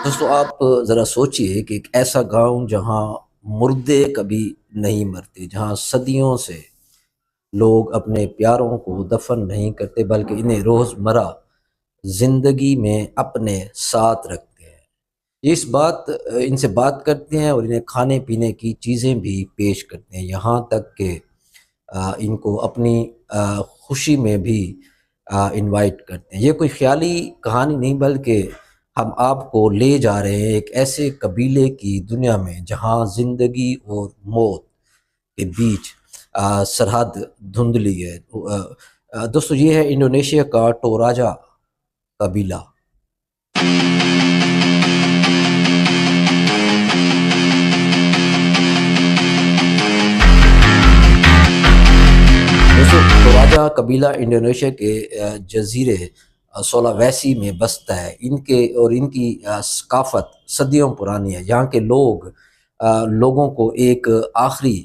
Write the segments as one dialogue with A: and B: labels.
A: دوستو آپ ذرا سوچئے کہ ایک ایسا گاؤں جہاں مردے کبھی نہیں مرتے، جہاں صدیوں سے لوگ اپنے پیاروں کو دفن نہیں کرتے بلکہ انہیں روزمرہ زندگی میں اپنے ساتھ رکھتے ہیں۔ اس بات ان سے بات کرتے ہیں اور انہیں کھانے پینے کی چیزیں بھی پیش کرتے ہیں، یہاں تک کہ ان کو اپنی خوشی میں بھی انوائٹ کرتے ہیں۔ یہ کوئی خیالی کہانی نہیں بلکہ ہم آپ کو لے جا رہے ہیں ایک ایسے قبیلے کی دنیا میں جہاں زندگی اور موت کے بیچ سرحد دھندلی ہے۔ دوستو یہ ہے انڈونیشیا کا ٹوراجا قبیلہ۔ دوستو ٹوراجا قبیلہ انڈونیشیا کے جزیرے سولاویسی میں بستا ہے۔ ان کی ثقافت صدیوں پرانی ہے۔ یہاں کے لوگوں کو ایک آخری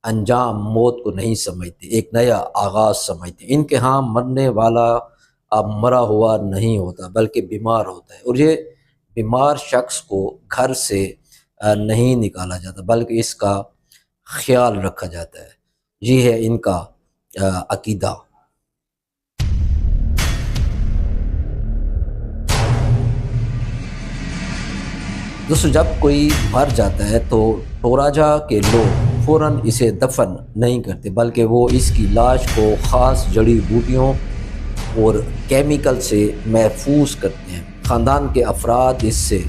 A: انجام موت کو نہیں سمجھتے، ایک نیا آغاز سمجھتے۔ ان کے ہاں مرنے والا مرا ہوا نہیں ہوتا بلکہ بیمار ہوتا ہے، اور یہ بیمار شخص کو گھر سے نہیں نکالا جاتا بلکہ اس کا خیال رکھا جاتا ہے۔ یہ ہے ان کا عقیدہ۔ دوستو جب کوئی مر جاتا ہے تو ٹوراجا کے لوگ فوراً اسے دفن نہیں کرتے بلکہ وہ اس کی لاش کو خاص جڑی بوٹیوں اور کیمیکل سے محفوظ کرتے ہیں۔ خاندان کے افراد اس سے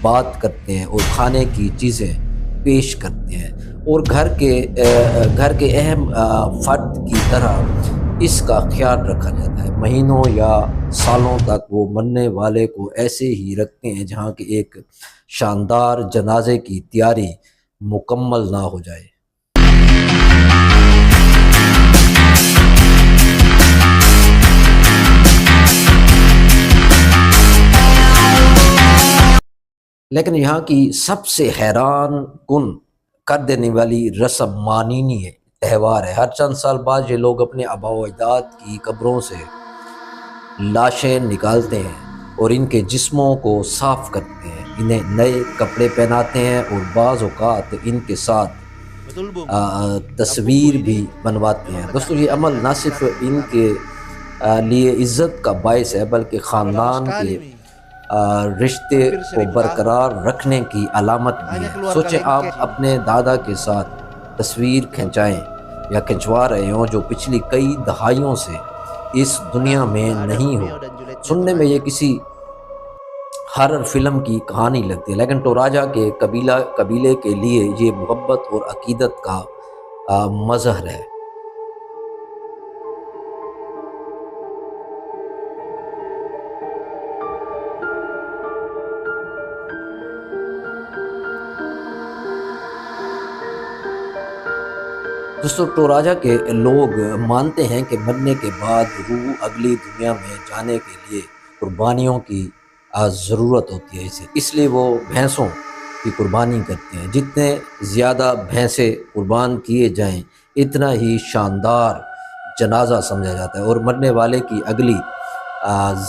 A: بات کرتے ہیں اور کھانے کی چیزیں پیش کرتے ہیں، اور گھر کے اہم فرد کی طرح اس کا خیال رکھا جاتا ہے۔ مہینوں یا سالوں تک وہ مرنے والے کو ایسے ہی رکھتے ہیں جہاں کہ ایک شاندار جنازے کی تیاری مکمل نہ ہو جائے۔ لیکن یہاں کی سب سے حیران کن کر دینے والی رسم مانینی ہے، تہوار ہے۔ ہر چند سال بعد یہ لوگ اپنے آباء و اجداد کی قبروں سے لاشیں نکالتے ہیں اور ان کے جسموں کو صاف کرتے ہیں، انہیں نئے کپڑے پہناتے ہیں اور بعض اوقات ان کے ساتھ
B: Betul, Bung.
A: تصویر
B: Kampung
A: بھی
B: ini
A: بنواتے ہیں۔
B: memang
A: دوستو
B: tegak
A: یہ
B: ya,
A: عمل نہ صرف
B: masyarakat
A: ان
B: kami
A: کے
B: ini.
A: لیے عزت کا باعث ہے بلکہ
B: Sudah lama
A: خاندان
B: sekali
A: کے
B: nih,
A: رشتے
B: hampir
A: کو
B: 1000 tahun.
A: برقرار رکھنے کی علامت بھی
B: Hanya
A: ہے۔
B: keluarga
A: سوچیں آپ
B: lengkeh ini.
A: اپنے دادا کے ساتھ تصویر کھنچائیں یا کھنچوا رہے ہوں جو پچھلی کئی دہائیوں سے اس دنیا
B: Sekarang
A: میں
B: juga ada
A: نہیں ہو۔
B: Romeo dan Julietnya tuh
A: سننے میں یہ
B: banyak.
A: کسی ہارر فلم کی کہانی لگتی ہے، لیکن ٹوراجا کے قبیلے کے لیے یہ محبت اور عقیدت کا مظہر ہے۔ دوستو ٹوراجا کے لوگ مانتے ہیں کہ مرنے کے بعد روح اگلی دنیا میں جانے کے لیے قربانیوں کی ضرورت ہوتی ہے اس لیے وہ بھینسوں کی قربانی کرتے ہیں۔ جتنے زیادہ بھینسیں قربان کیے جائیں اتنا ہی شاندار جنازہ سمجھا جاتا ہے، اور مرنے والے کی اگلی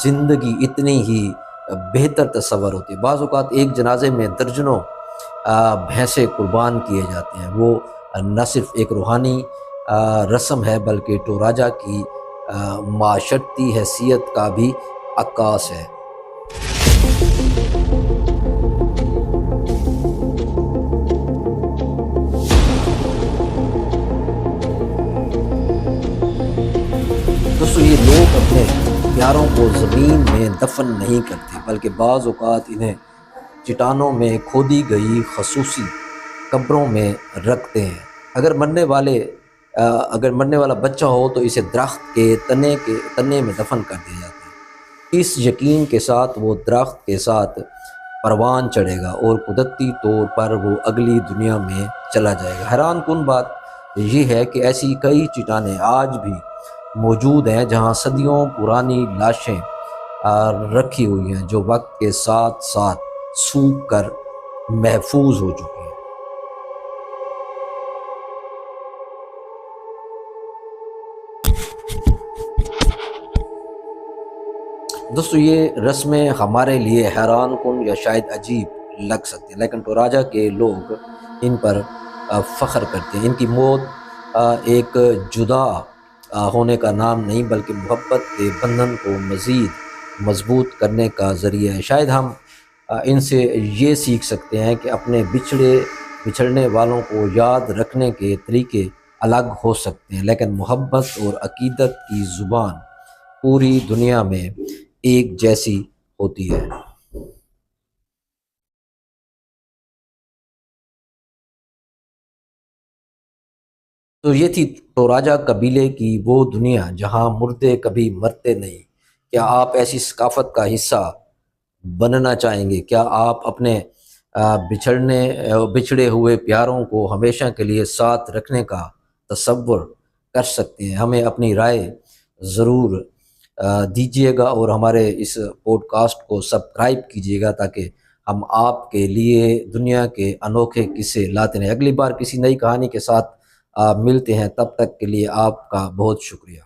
A: زندگی اتنی ہی بہتر تصور ہوتی ہے۔ بعض اوقات ایک جنازے میں درجنوں بھینسیں قربان کیے جاتے ہیں۔ وہ نہ صرف ایک روحانی رسم ہے بلکہ ٹوراجا کی معاشرتی حیثیت کا بھی عکاس ہے۔ دوستو یہ لوگ اپنے پیاروں کو زمین میں دفن نہیں کرتے بلکہ بعض اوقات انہیں چٹانوں میں کھودی گئی خصوصی قبروں میں رکھتے ہیں۔ اگر مرنے والا بچہ ہو تو اسے درخت کے تنے میں دفن کر دیا جاتا ہے، اس یقین کے ساتھ وہ درخت کے ساتھ پروان چڑھے گا اور قدرتی طور پر وہ اگلی دنیا میں چلا جائے گا۔ حیران کن بات یہ ہے کہ ایسی کئی چٹانیں آج بھی موجود ہیں جہاں صدیوں پرانی لاشیں رکھی ہوئی ہیں جو وقت کے ساتھ ساتھ سوکھ کر محفوظ ہو چکی ہیں۔ دوستو یہ رسمیں ہمارے لیے حیران کن یا شاید عجیب لگ سکتے ہیں، لیکن ٹوراجا کے لوگ ان پر فخر کرتے ہیں۔ ان کی موت ایک جدا ہونے کا نام نہیں بلکہ محبت کے بندھن کو مزید مضبوط کرنے کا ذریعہ ہے۔ شاید ہم ان سے یہ سیکھ سکتے ہیں کہ اپنے بچھڑنے والوں کو یاد رکھنے کے طریقے الگ ہو سکتے ہیں، لیکن محبت اور عقیدت کی زبان پوری دنیا میں ایک جیسی ہوتی ہے۔ تو یہ تھی ٹوراجا قبیلے کی وہ دنیا جہاں مردے کبھی مرتے نہیں۔ کیا آپ ایسی ثقافت کا حصہ بننا چاہیں گے؟ کیا آپ اپنے بچھڑے ہوئے پیاروں کو ہمیشہ کے لیے ساتھ رکھنے کا تصور کر سکتے ہیں؟ ہمیں اپنی رائے ضرور دیجیے گا اور ہمارے اس پوڈ کاسٹ کو سبسکرائب کیجیے گا تاکہ ہم آپ کے لیے دنیا کے انوکھے قصے لاتے رہیں۔ اگلی بار کسی نئی کہانی کے ساتھ ملتے ہیں، تب تک کے لیے آپ کا بہت شکریہ۔